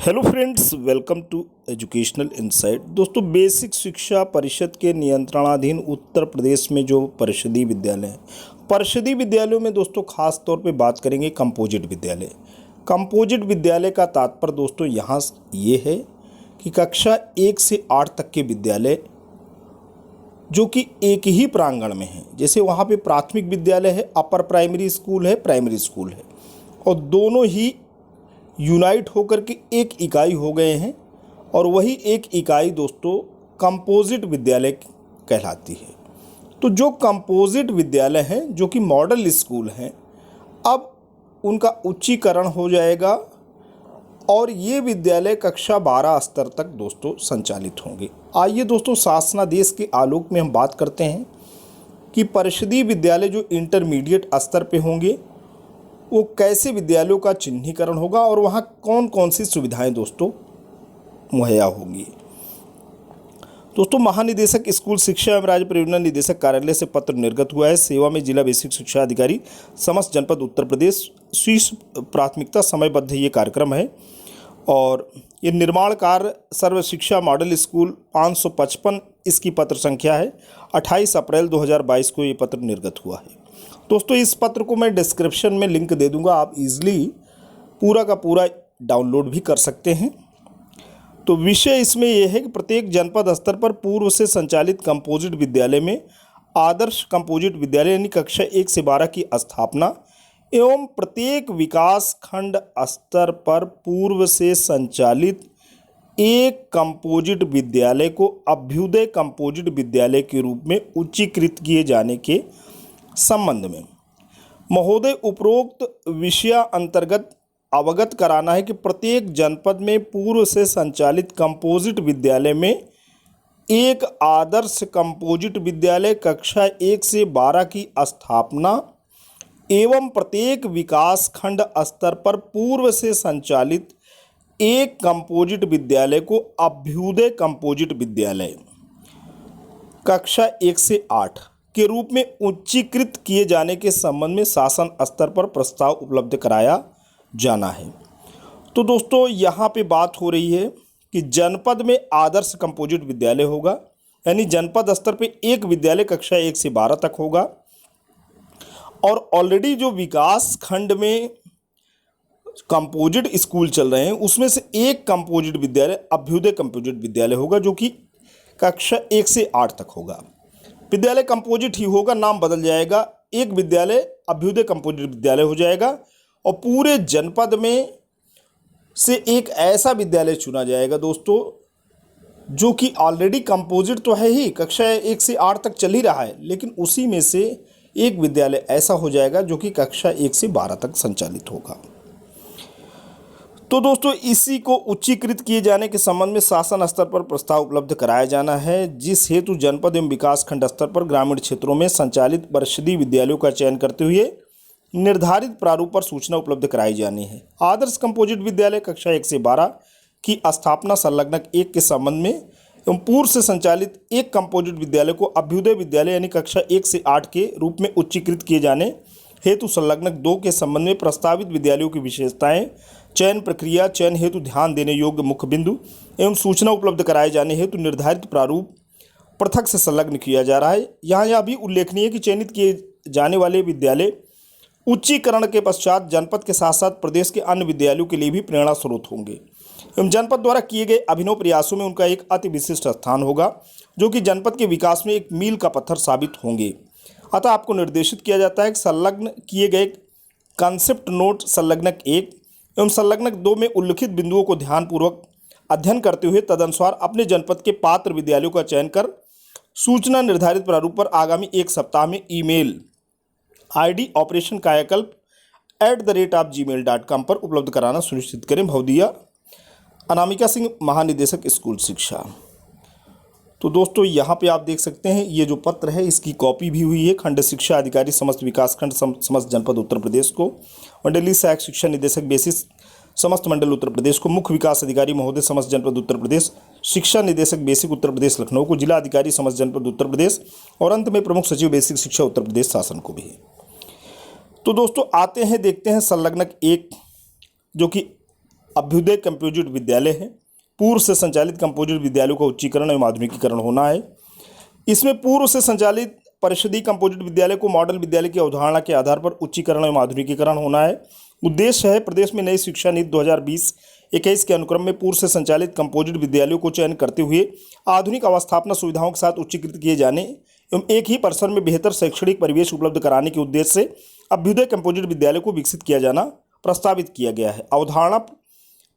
Hello friends, welcome to educational insight. दोस्तों, basic Shiksha Parishad के नियंत्रणाधीन उत्तर प्रदेश में जो परिषदीय विद्यालय हैं, परिषदीय विद्यालयों में दोस्तों खास तौर पे बात करेंगे कंपोजिट विद्यालय। कंपोजिट विद्यालय का तात्पर्य दोस्तों यहाँ ये है कि कक्षा 1 से 8 तक के विद्यालय जो कि एक ही प्रांगण में हैं। जैसे वहाँ पे प्राथमिक विद्यालय है, अपर प्राइमरी स्कूल है, प्राइमरी स्कूल है, और दोनों ही यूनाइट होकर के एक इकाई हो गए हैं, और वही एक इकाई दोस्तों कंपोजिट विद्यालय कहलाती है। तो जो कंपोजिट विद्यालय हैं, जो कि मॉडल स्कूल हैं, अब उनका उच्चीकरण हो जाएगा और ये विद्यालय कक्षा 12 स्तर तक दोस्तों संचालित होंगे। आइए दोस्तों, शासनादेश के आलोक में हम बात करते हैं कि परिषदीय विद्यालय जो इंटरमीडिएट स्तर पे होंगे वो कैसे विद्यालयों का चिन्हीकरण होगा और वहाँ कौन कौन सी सुविधाएं दोस्तों मुहैया होंगी। दोस्तों, महानिदेशक स्कूल शिक्षा एवं राज्य परियोजना निदेशक कार्यालय से पत्र निर्गत हुआ है। सेवा में जिला बेसिक शिक्षा अधिकारी समस्त जनपद उत्तर प्रदेश, शीर्ष प्राथमिकता समयबद्ध ये कार्यक्रम है, और ये निर्माण कार्य सर्व शिक्षा मॉडल स्कूल 555 इसकी पत्र संख्या है। 28 अप्रैल 2022 को ये पत्र निर्गत हुआ है। दोस्तों, इस पत्र को मैं डिस्क्रिप्शन में लिंक दे दूंगा, आप इजीली पूरा का पूरा डाउनलोड भी कर सकते हैं। तो विषय इसमें यह है कि प्रत्येक जनपद स्तर पर पूर्व से संचालित कंपोजिट विद्यालय में आदर्श कंपोजिट विद्यालय यानी कक्षा 1 से 12 की स्थापना एवं प्रत्येक विकास खंड स्तर पर पूर्व से संचालित एक कंपोजिट विद्यालय को अभ्युदय कंपोजिट विद्यालय के रूप में उच्चीकृत किए जाने के संबंध में महोदय उपरोक्त विषय अंतर्गत अवगत कराना है कि प्रत्येक जनपद में पूर्व से संचालित कंपोजिट विद्यालय में एक आदर्श कंपोजिट विद्यालय कक्षा 1 से 12 की स्थापना एवं प्रत्येक विकास खंड स्तर पर पूर्व से संचालित एक कंपोजिट विद्यालय को अभ्युदय कंपोजिट विद्यालय कक्षा 1 से 8 के रूप में उच्चीकृत किए जाने के संबंध में शासन स्तर पर प्रस्ताव उपलब्ध कराया जाना है। तो दोस्तों, यहाँ पे बात हो रही है कि जनपद में आदर्श कंपोजिट विद्यालय होगा, यानी जनपद स्तर पे एक विद्यालय कक्षा 1 से 12 तक होगा, और ऑलरेडी जो विकास खंड में कंपोजिट स्कूल चल रहे हैं उसमें से एक कंपोजिट विद्यालय अभ्युदय कंपोजिट विद्यालय होगा, जो कि कक्षा 1 से 8 तक होगा। विद्यालय कंपोजिट ही होगा, नाम बदल जाएगा, एक विद्यालय अभ्युदय कंपोजिट विद्यालय हो जाएगा, और पूरे जनपद में से एक ऐसा विद्यालय चुना जाएगा दोस्तों जो कि ऑलरेडी कंपोजिट तो है ही, कक्षा 1 से 8 तक चल ही रहा है, लेकिन उसी में से एक विद्यालय ऐसा हो जाएगा जो कि कक्षा 1 से 12 तक संचालित होगा। तो दोस्तों, इसी को उच्चीकृत किए जाने के संबंध में शासन स्तर पर प्रस्ताव उपलब्ध कराया जाना है, जिस हेतु जनपद एवं विकास खंड स्तर पर ग्रामीण क्षेत्रों में संचालित परिषदीय विद्यालयों का चयन करते हुए निर्धारित प्रारूप पर सूचना उपलब्ध कराई जानी है। आदर्श कंपोजिट विद्यालय कक्षा 1 से 12 की स्थापना संलग्नक 1 के संबंध में एवं पूर्व से संचालित एक कंपोजिट विद्यालय को अभ्युदय विद्यालय यानी कक्षा 1 से 8 के रूप में उच्चीकृत किए जाने हेतु संलग्नक 2 के संबंध में प्रस्तावित विद्यालयों की विशेषताएं, चयन प्रक्रिया, चयन हेतु ध्यान देने योग्य मुख्य बिंदु एवं सूचना उपलब्ध कराए जाने हेतु निर्धारित प्रारूप पृथक से संलग्न किया जा रहा है। यहाँ यह भी उल्लेखनीय है कि चयनित किए जाने वाले विद्यालय उच्चीकरण के पश्चात जनपद के साथ साथ प्रदेश के अन्य विद्यालयों के लिए भी प्रेरणा स्रोत होंगे एवं जनपद द्वारा किए गए अभिनव प्रयासों में उनका एक अति विशिष्ट स्थान होगा, जो कि जनपद के विकास में एक मील का पत्थर साबित होंगे। अतः आपको निर्देशित किया जाता है कि संलग्न किए गए कॉन्सेप्ट नोट संलग्नक 1 एवं संलग्नक 2 में उल्लिखित बिंदुओं को ध्यानपूर्वक अध्ययन करते हुए तदनुसार अपने जनपद के पात्र विद्यालयों का चयन कर सूचना निर्धारित प्रारूप पर आगामी 1 सप्ताह में ईमेल ID ऑपरेशन कायाकल्प @gmail.com पर उपलब्ध कराना सुनिश्चित करें। भवदीया अनामिका सिंह, महानिदेशक स्कूल शिक्षा। तो दोस्तों, यहाँ पे आप देख सकते हैं ये जो पत्र है इसकी कॉपी भी हुई है खंड शिक्षा अधिकारी समस्त विकासखंड समस्त जनपद उत्तर प्रदेश को, मंडलीय सहायक शिक्षा निदेशक बेसिस समस्त मंडल उत्तर प्रदेश को, मुख्य विकास अधिकारी महोदय समस्त जनपद उत्तर प्रदेश, शिक्षा निदेशक बेसिक उत्तर प्रदेश लखनऊ को, जिला अधिकारी समस्त जनपद उत्तर प्रदेश, और अंत में प्रमुख सचिव बेसिक शिक्षा उत्तर प्रदेश शासन को भी। तो दोस्तों आते हैं, देखते हैं संलग्नक 1 जो कि अभ्युदय कंपोजिट विद्यालय है। पूर्व से संचालित कंपोजिट विद्यालयों का उच्चीकरण एवं आधुनिकीकरण होना है। इसमें पूर्व से संचालित परिषदीय कंपोजिट विद्यालय को मॉडल विद्यालय की अवधारणा के आधार पर उच्चीकरण एवं आधुनिकीकरण होना है। उद्देश्य है प्रदेश में नई शिक्षा नीति 2020-21 के अनुक्रम में पूर्व से संचालित कंपोजिट विद्यालयों को चयन करते हुए आधुनिक अवस्थापना सुविधाओं के साथ उच्चीकृत किए जाने एवं एक ही परिसर में बेहतर शैक्षणिक परिवेश उपलब्ध कराने के उद्देश्य से अभ्युदय कंपोजिट विद्यालय को विकसित किया जाना प्रस्तावित किया गया है। अवधारणा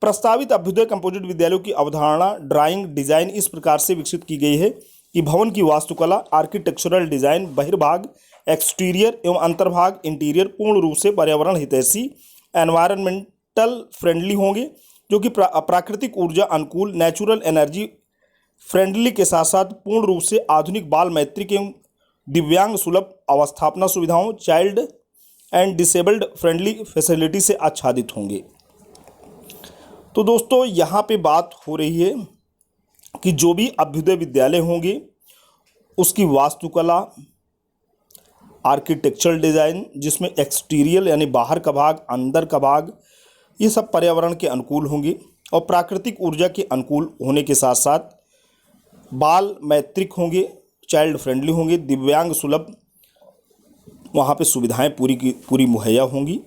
प्रस्तावित अभ्युदय कंपोजिट विद्यालयों की अवधारणा ड्राइंग डिजाइन इस प्रकार से विकसित की गई है कि भवन की वास्तुकला, आर्किटेक्चरल डिजाइन, बहिर्भाग एक्सटीरियर एवं अंतर्भाग इंटीरियर पूर्ण रूप से पर्यावरण हितैषी एनवायरमेंटल फ्रेंडली होंगे, जो कि प्राकृतिक ऊर्जा अनुकूल नेचुरल एनर्जी फ्रेंडली के साथ साथ पूर्ण रूप से आधुनिक बाल मैत्रिक एवं दिव्यांग सुलभ अवस्थापना सुविधाओं, child and disabled friendly facility से आच्छादित होंगे। तो दोस्तों यहाँ पे बात हो रही है कि जो भी अभ्युदय विद्यालय होंगे उसकी वास्तुकला, आर्किटेक्चरल डिज़ाइन जिसमें एक्सटीरियर यानी बाहर का भाग, अंदर का भाग, ये सब पर्यावरण के अनुकूल होंगे और प्राकृतिक ऊर्जा के अनुकूल होने के साथ साथ बाल मैत्रिक होंगे, चाइल्ड फ्रेंडली होंगे, दिव्यांग सुलभ वहाँ पे सुविधाएं पूरी की पूरी मुहैया होंगी।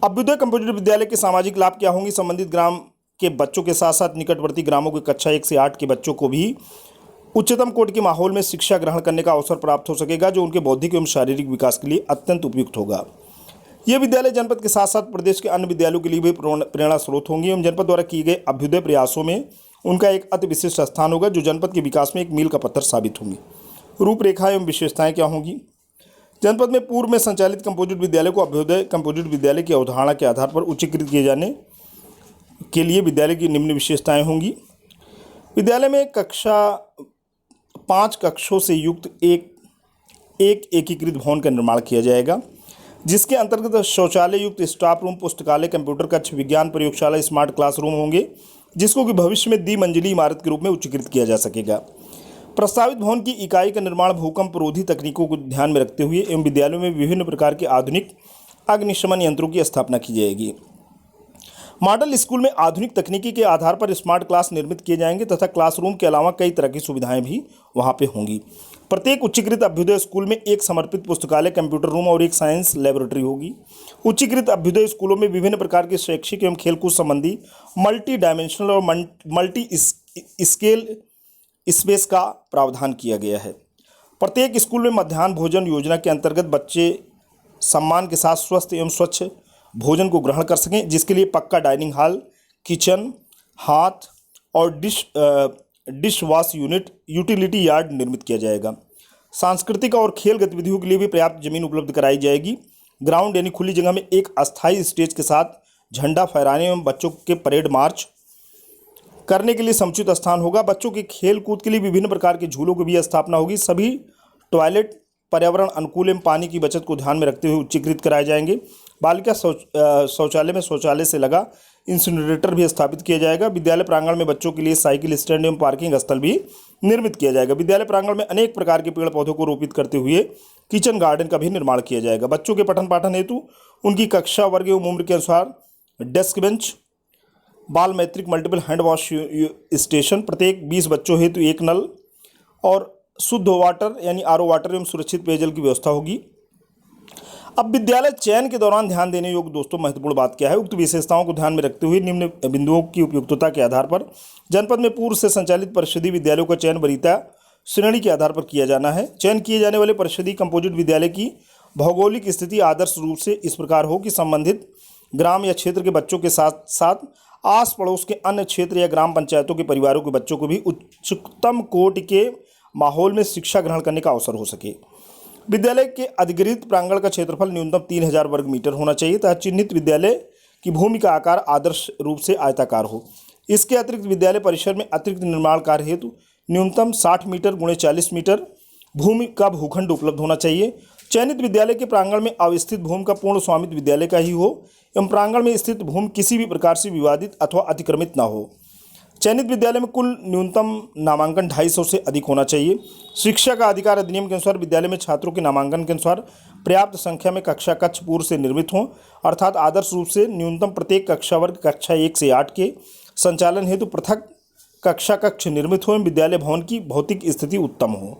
अभ्युदय कंपोजिट विद्यालय के सामाजिक लाभ क्या होंगे? संबंधित ग्राम के बच्चों के साथ साथ निकटवर्ती ग्रामों के कक्षा 1 से 8 के बच्चों को भी उच्चतम कोटि के माहौल में शिक्षा ग्रहण करने का अवसर प्राप्त हो सकेगा, जो उनके बौद्धिक एवं शारीरिक विकास के लिए अत्यंत उपयुक्त होगा। ये विद्यालय जनपद के साथ साथ प्रदेश के अन्य विद्यालयों के लिए भी प्रेरणा स्रोत होंगे एवं जनपद द्वारा किए गए अभ्युदय प्रयासों में उनका एक अति विशिष्ट स्थान होगा, जो जनपद के विकास में एक मील का पत्थर साबित होंगे। रूपरेखा एवं विशेषताएं क्या होंगी? जनपद में पूर्व में संचालित कंपोजिट विद्यालय को अभ्युदय कंपोजिट विद्यालय की अवधारणा के आधार पर उच्चीकृत किए जाने के लिए विद्यालय की निम्न विशेषताएं होंगी। विद्यालय में 5 कक्षों से युक्त एक एकीकृत भवन का निर्माण किया जाएगा, जिसके अंतर्गत शौचालय युक्त स्टाफ रूम, पुस्तकालय, कंप्यूटर कक्ष, विज्ञान प्रयोगशाला, स्मार्ट क्लासरूम होंगे, जिसको कि भविष्य में द्विमंजिली इमारत के रूप में उच्चीकृत किया जा सकेगा। प्रस्तावित भवन की इकाई का निर्माण भूकंप रोधी तकनीकों को ध्यान में रखते हुए एवं विद्यालयों में विभिन्न प्रकार के आधुनिक अग्निशमन यंत्रों की स्थापना की जाएगी। मॉडल स्कूल में आधुनिक तकनीकी के आधार पर स्मार्ट क्लास निर्मित किए जाएंगे तथा क्लासरूम के अलावा कई तरह की सुविधाएं भी वहां पे होंगी। प्रत्येक उच्चीकृत अभ्युदय स्कूल में एक समर्पित पुस्तकालय, कंप्यूटर रूम और एक साइंस लैबोरेटरी होगी। उच्चीकृत अभ्युदय स्कूलों में विभिन्न प्रकार के शैक्षिक एवं खेलकूद संबंधी मल्टी डायमेंशनल और मल्टी स्केल स्पेस का प्रावधान किया गया है। प्रत्येक स्कूल में मध्याह्न भोजन योजना के अंतर्गत बच्चे सम्मान के साथ स्वस्थ एवं स्वच्छ भोजन को ग्रहण कर सकें, जिसके लिए पक्का डाइनिंग हॉल, किचन, हाथ और dish wash unit, utility yard निर्मित किया जाएगा। सांस्कृतिक और खेल गतिविधियों के लिए भी पर्याप्त जमीन उपलब्ध कराई जाएगी। ग्राउंड यानी खुली जगह में एक अस्थायी स्टेज के साथ झंडा फहराने एवं बच्चों के परेड मार्च करने के लिए समुचित स्थान होगा। बच्चों के खेल कूद के लिए विभिन्न प्रकार के झूलों की भी स्थापना होगी। सभी टॉयलेट पर्यावरण अनुकूल एवं पानी की बचत को ध्यान में रखते हुए उच्चीकृत कराए जाएंगे। बालिका शौचालय में शौचालय से लगा इंसिनरेटर भी स्थापित किया जाएगा। विद्यालय प्रांगण में बच्चों के लिए साइकिल स्टैंड एवं पार्किंग स्थल भी निर्मित किया जाएगा। विद्यालय प्रांगण में अनेक प्रकार के पेड़ पौधों को रोपित करते हुए किचन गार्डन का भी निर्माण किया जाएगा। बच्चों के पठन पाठन हेतु उनकी कक्षा वर्ग एवं उम्र के अनुसार डेस्क बेंच, बाल मैत्रिक मल्टीपल हैंड वॉश स्टेशन, प्रत्येक 20 बच्चों हेतु एक नल और शुद्ध वाटर यानी आरओ वाटर एवं सुरक्षित पेयजल की व्यवस्था होगी। अब विद्यालय चयन के दौरान ध्यान देने योग्य दोस्तों महत्वपूर्ण बात क्या है? उक्त विशेषताओं को ध्यान में रखते हुए निम्न बिंदुओं की उपयुक्तता के आधार पर जनपद में पूर्व से संचालित परिषदीय विद्यालयों का चयन वरीयता श्रेणी के आधार पर किया जाना है। चयन किए जाने वाले परिषदीय कंपोजिट विद्यालय की भौगोलिक स्थिति आदर्श रूप से इस प्रकार हो कि संबंधित ग्राम या क्षेत्र के बच्चों के साथ साथ आस पड़ोस के अन्य क्षेत्र या ग्राम पंचायतों के परिवारों के बच्चों को भी उच्चतम कोटि के माहौल में शिक्षा ग्रहण करने का अवसर हो सके। विद्यालय के अधिग्रहित प्रांगण का क्षेत्रफल न्यूनतम 3000 वर्ग मीटर होना चाहिए तथा चिन्हित विद्यालय की भूमि का आकार आदर्श रूप से आयताकार हो। इसके अतिरिक्त विद्यालय परिसर में अतिरिक्त निर्माण कार्य हेतु न्यूनतम 60 मीटर × 40 मीटर भूमि का भूखंड उपलब्ध होना चाहिए। चयनित विद्यालय के प्रांगण में अवस्थित भूमि का पूर्ण स्वामित्व विद्यालय का ही हो एवं प्रांगण में स्थित भूमि किसी भी प्रकार से विवादित अथवा अतिक्रमित न हो। चयनित विद्यालय में कुल न्यूनतम नामांकन 250 से अधिक होना चाहिए। शिक्षा का अधिकार अधिनियम के अनुसार विद्यालय में छात्रों के नामांकन के अनुसार पर्याप्त संख्या में कक्षा कक्ष पूर्व से निर्मित हों, अर्थात आदर्श रूप से न्यूनतम प्रत्येक कक्षा वर्ग कक्षा 1 से 8 के संचालन हेतु पृथक कक्षा कक्ष निर्मित हो एवं विद्यालय भवन की भौतिक स्थिति उत्तम हो।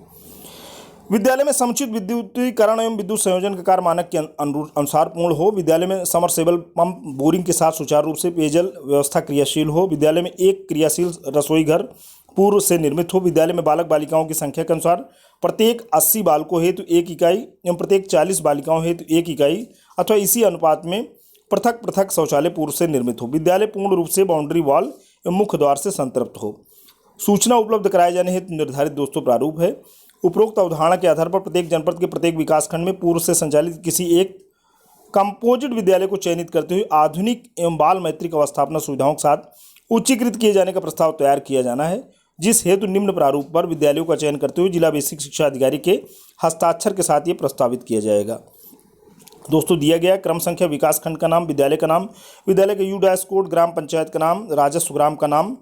विद्यालय में समुचित विद्युतीकरण एवं विद्युत संयोजन का कार्य मानक के अनुसार पूर्ण हो। विद्यालय में समरसेबल पंप बोरिंग के साथ सुचारू रूप से पेयजल व्यवस्था क्रियाशील हो। विद्यालय में एक क्रियाशील रसोई घर पूर्व से निर्मित हो। विद्यालय में बालक बालिकाओं की संख्या के अनुसार प्रत्येक 80 बालकों हेतु 1 इकाई एवं प्रत्येक 40 बालिकाओं हेतु 1 इकाई अथवा इसी अनुपात में पृथक पृथक शौचालय पूर्व से निर्मित हो। विद्यालय पूर्ण रूप से बाउंड्री वॉल एवं मुख्य द्वार से संतृप्त हो। सूचना उपलब्ध कराए जाने हेतु निर्धारित दोस्तों प्रारूप है। उपरोक्त अवधारणा के आधार पर प्रत्येक जनपद के प्रत्येक विकासखंड में पूर्व से संचालित किसी एक कंपोजिट विद्यालय को चयनित करते हुए आधुनिक एवं बाल मैत्रिक अवस्थापना सुविधाओं के साथ उच्चीकृत किए जाने का प्रस्ताव तैयार किया जाना है, जिस हेतु निम्न प्रारूप पर विद्यालयों का चयन करते हुए जिला बेसिक शिक्षा अधिकारी के हस्ताक्षर के साथ ये प्रस्तावित किया जाएगा। दोस्तों दिया गया क्रम संख्या, विकासखंड का नाम, विद्यालय का नाम, विद्यालय का U- कोड, ग्राम पंचायत का नाम, राजस्व ग्राम का नाम,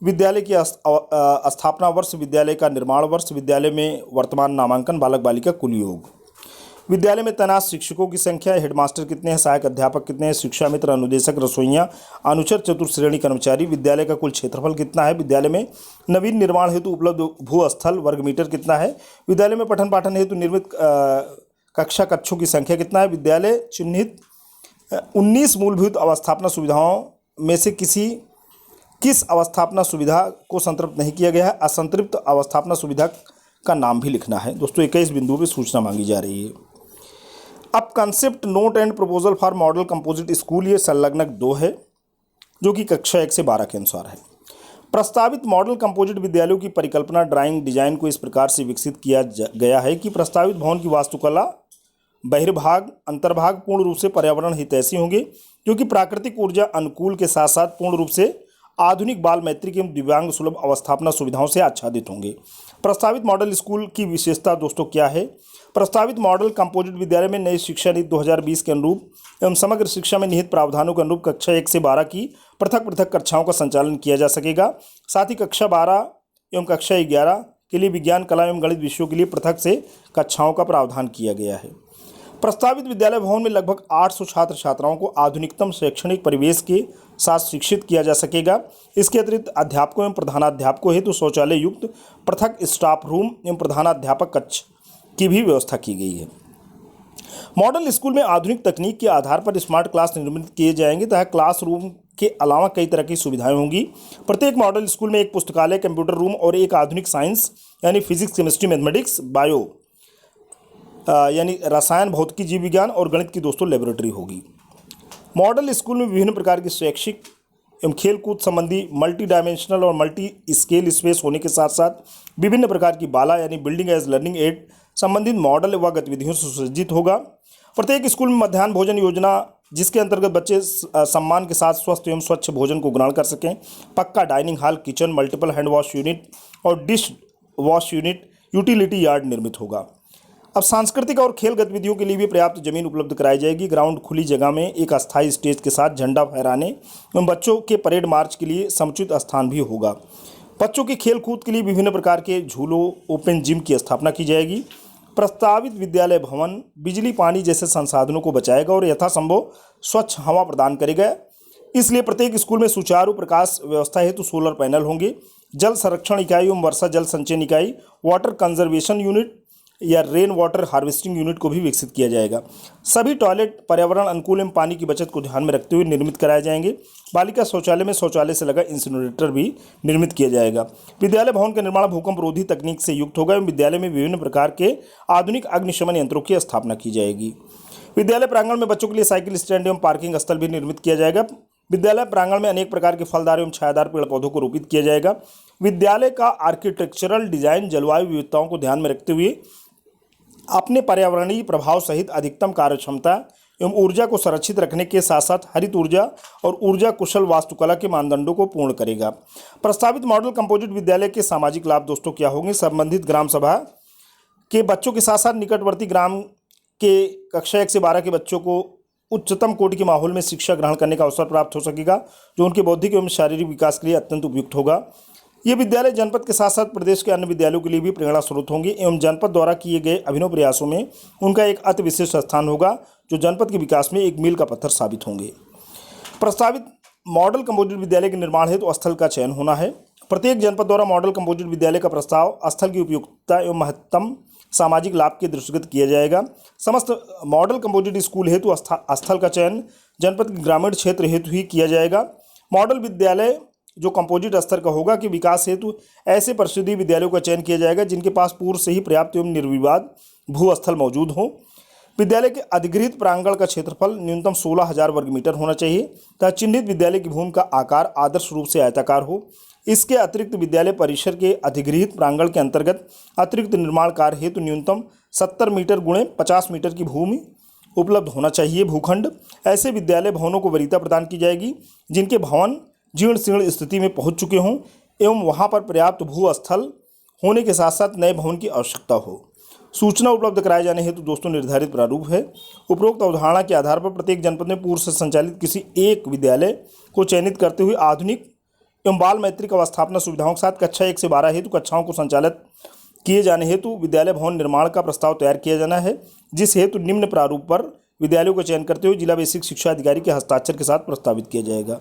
विद्यालय की स्थापना वर्ष, विद्यालय का निर्माण वर्ष, विद्यालय में वर्तमान नामांकन, बालक बालिका कुल योग, विद्यालय में तैनात शिक्षकों की संख्या, हेडमास्टर कितने हैं, सहायक अध्यापक कितने हैं, शिक्षा मित्र, अनुदेशक, रसोइयाँ, अनुचर, चतुर्थ श्रेणी कर्मचारी, विद्यालय का कुल क्षेत्रफल कितना है, विद्यालय में नवीन निर्माण हेतु उपलब्ध भूस्थल वर्ग मीटर कितना है, विद्यालय में पठन पाठन हेतु निर्मित कक्षा कक्षों की संख्या कितना है, विद्यालय चिन्हित 19 मूलभूत अवस्थापना सुविधाओं में से किस अवस्थापना सुविधा को संतृप्त नहीं किया गया है, असंतृप्त अवस्थापना सुविधा का नाम भी लिखना है। दोस्तों 21 बिंदुओं पर सूचना मांगी जा रही है। अब concept note and proposal for model composite school, ये संलग्नक 2 है जो कि कक्षा 1 से 12 के अनुसार है। प्रस्तावित मॉडल कंपोजिट विद्यालयों की परिकल्पना ड्राइंग डिजाइन को इस प्रकार से विकसित किया गया है कि प्रस्तावित भवन की वास्तुकला, बहिर्भाग, अंतर्भाग पूर्ण रूप से पर्यावरण हितैषी होंगे, जो कि प्राकृतिक ऊर्जा अनुकूल के साथ साथ पूर्ण रूप से आधुनिक बाल मैत्रिक एवं दिव्यांग सुलभ अवस्थापना सुविधाओं से आच्छादित होंगे। प्रस्तावित मॉडल स्कूल की विशेषता दोस्तों क्या है? प्रस्तावित मॉडल कंपोजिट विद्यालय में नई शिक्षा नीति 2020 के अनुरूप एवं समग्र शिक्षा में निहित प्रावधानों के अनुरूप कक्षा 1 से 12 की पृथक पृथक कक्षाओं का संचालन किया जा सकेगा। साथ ही कक्षा 12 एवं कक्षा 11 के लिए विज्ञान, कला एवं गणित विषयों के लिए पृथक से कक्षाओं का प्रावधान किया गया है। प्रस्तावित विद्यालय भवन में लगभग 800 छात्र छात्राओं को आधुनिकतम शैक्षणिक परिवेश के साथ शिक्षित किया जा सकेगा। इसके अतिरिक्त अध्यापकों एवं प्रधानाध्यापकों हेतु शौचालय युक्त पृथक स्टाफ रूम एवं प्रधानाध्यापक कक्ष की भी व्यवस्था की गई है। मॉडल स्कूल में आधुनिक तकनीक के आधार पर स्मार्ट क्लास निर्मित किए जाएंगे तथा क्लासरूम के अलावा कई तरह की सुविधाएं होंगी। प्रत्येक मॉडल स्कूल में एक पुस्तकालय, कंप्यूटर रूम और एक आधुनिक साइंस यानी फिजिक्स, केमिस्ट्री, मैथमेटिक्स, बायो यानी रसायन, भौतिकी, जीव विज्ञान और गणित की दोस्तों लेबोरेटरी होगी। मॉडल स्कूल में विभिन्न प्रकार की शैक्षिक एवं खेलकूद संबंधी मल्टी डायमेंशनल और मल्टी स्केल स्पेस होने के साथ साथ विभिन्न प्रकार की बाला यानी बिल्डिंग एज लर्निंग एड संबंधित मॉडल व गतिविधियों से सुसज्जित होगा। प्रत्येक स्कूल में मध्याह्न भोजन योजना, जिसके अंतर्गत बच्चे सम्मान के साथ स्वस्थ एवं स्वच्छ भोजन को ग्रहण कर सकें। पक्का dining hall, kitchen, multiple hand wash unit और dish wash unit, utility yard निर्मित होगा। अब सांस्कृतिक और खेल गतिविधियों के लिए भी पर्याप्त जमीन उपलब्ध कराई जाएगी। ग्राउंड खुली जगह में एक अस्थायी स्टेज के साथ झंडा फहराने एवं बच्चों के परेड मार्च के लिए समुचित स्थान भी होगा। बच्चों के खेल कूद के लिए विभिन्न प्रकार के झूलों, ओपन जिम की स्थापना की जाएगी। प्रस्तावित विद्यालय भवन बिजली, पानी जैसे संसाधनों को बचाएगा और यथासंभव स्वच्छ हवा प्रदान करेगा। इसलिए प्रत्येक स्कूल में सुचारू प्रकाश व्यवस्था हेतु सोलर पैनल होंगे। जल संरक्षण इकाई एवं वर्षा जल संचयन इकाई, वाटर कंजर्वेशन यूनिट या रेन वाटर हार्वेस्टिंग यूनिट को भी विकसित किया जाएगा। सभी टॉयलेट पर्यावरण अनुकूल एवं पानी की बचत को ध्यान में रखते हुए निर्मित कराए जाएंगे। बालिका शौचालय में शौचालय से लगा इंसिनरेटर भी निर्मित किया जाएगा। विद्यालय भवन का निर्माण भूकंप रोधी तकनीक से युक्त होगा एवं विद्यालय में विभिन्न प्रकार के आधुनिक अग्निशमन यंत्रों की स्थापना की जाएगी। विद्यालय प्रांगण में बच्चों के लिए साइकिल स्टैंड एवं पार्किंग स्थल भी निर्मित किया जाएगा। विद्यालय प्रांगण में अनेक प्रकार के फलदार एवं छायादार पेड़ पौधों को रोपित किया जाएगा। विद्यालय का आर्किटेक्चरल डिजाइन जलवायु विविधताओं को ध्यान में रखते हुए अपने पर्यावरणीय प्रभाव सहित अधिकतम कार्यक्षमता एवं ऊर्जा को संरक्षित रखने के साथ साथ हरित ऊर्जा और ऊर्जा कुशल वास्तुकला के मानदंडों को पूर्ण करेगा। प्रस्तावित मॉडल कंपोजिट विद्यालय के सामाजिक लाभ दोस्तों क्या होंगे? संबंधित ग्राम सभा के बच्चों के साथ साथ निकटवर्ती ग्राम के कक्षा 1 से 12 के बच्चों को उच्चतम कोटि के माहौल में शिक्षा ग्रहण करने का अवसर प्राप्त हो सकेगा, जो उनके बौद्धिक एवं शारीरिक विकास के लिए अत्यंत उपयुक्त होगा। ये विद्यालय जनपद के साथ साथ प्रदेश के अन्य विद्यालयों के लिए भी प्रेरणा स्रोत होंगे एवं जनपद द्वारा किए गए अभिनव प्रयासों में उनका एक अति विशिष्ट स्थान होगा, जो जनपद के विकास में एक मील का पत्थर साबित होंगे। प्रस्तावित मॉडल कंपोजिट विद्यालय के निर्माण हेतु स्थल का चयन होना है। प्रत्येक जनपद द्वारा मॉडल कंपोजिट विद्यालय का प्रस्ताव स्थल की उपयुक्तता एवं महत्तम सामाजिक लाभ के दृष्टिगत किया जाएगा। समस्त मॉडल कंपोजिट स्कूल हेतु स्थल का चयन जनपद के ग्रामीण क्षेत्र हेतु ही किया जाएगा। मॉडल विद्यालय जो कंपोजिट स्तर का होगा कि विकास हेतु ऐसे परिषदीय विद्यालयों का चयन किया जाएगा जिनके पास पूर्व से ही पर्याप्त एवं निर्विवाद भू-स्थल मौजूद हो। विद्यालय के अधिगृहित प्रांगण का क्षेत्रफल न्यूनतम 16,000 वर्ग मीटर होना चाहिए तथा चिन्हित विद्यालय की भूमि का आकार आदर्श रूप से आयताकार हो। इसके अतिरिक्त विद्यालय परिसर के अधिगृहित प्रांगण के अंतर्गत अतिरिक्त निर्माण कार्य हेतु न्यूनतम 70 मीटर गुणे 50 मीटर की भूमि उपलब्ध होना चाहिए भूखंड। ऐसे विद्यालय भवनों को वरीयता प्रदान की जाएगी जिनके भवन जीर्ण शीर्ण स्थिति में पहुंच चुके हों एवं वहां पर पर्याप्त भू-स्थल होने के साथ साथ नए भवन की आवश्यकता हो। सूचना उपलब्ध कराए जाने हेतु दोस्तों निर्धारित प्रारूप है। उपरोक्त अवधारणा के आधार पर प्रत्येक जनपद में पूर्व से संचालित किसी एक विद्यालय को चयनित करते हुए आधुनिक एवं बाल मैत्रिक अवस्थापना सुविधाओं के साथ कक्षा 1 से 12 हेतु कक्षाओं को संचालित किए जाने हेतु विद्यालय भवन निर्माण का प्रस्ताव तैयार किया जाना है, जिस हेतु निम्न प्रारूप पर विद्यालयों का चयन करते हुए जिला बेसिक शिक्षा अधिकारी के हस्ताक्षर के साथ प्रस्तावित किया जाएगा।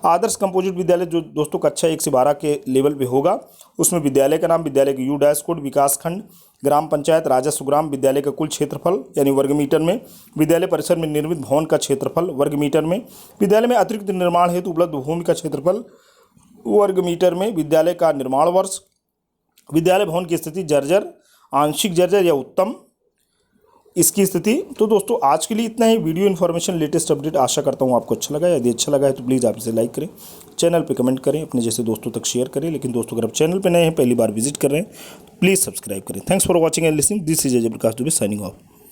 आदर्श कंपोजिट विद्यालय जो दोस्तों कक्षा 1 से 12 के लेवल पे होगा, उसमें विद्यालय का नाम, विद्यालय का यू कोड, विकास खंड, ग्राम पंचायत, राजस्व ग्राम, विद्यालय का कुल क्षेत्रफल यानी वर्ग मीटर में, विद्यालय परिसर में निर्मित भवन का क्षेत्रफल वर्ग मीटर में, विद्यालय में अतिरिक्त निर्माण हेतु उपलब्ध भूमि का क्षेत्रफल वर्ग मीटर में, विद्यालय का निर्माण वर्ष, विद्यालय भवन की स्थिति जर्जर, आंशिक जर्जर या उत्तम इसकी स्थिति। तो दोस्तों आज के लिए इतना ही। वीडियो इन्फॉर्मेशन लेटेस्ट अपडेट आशा करता हूँ आपको अच्छा लगा। यदि अच्छा लगा है तो प्लीज़ आप इसे लाइक करें, चैनल पे कमेंट करें, अपने जैसे दोस्तों तक शेयर करें। लेकिन दोस्तों अगर आप चैनल पे नए हैं, पहली बार विजिट कर रहे हैं, तो प्लीज़ सब्सक्राइब करें। Thanks for watching and listening. This is Ajay Prakash Dubey signing off.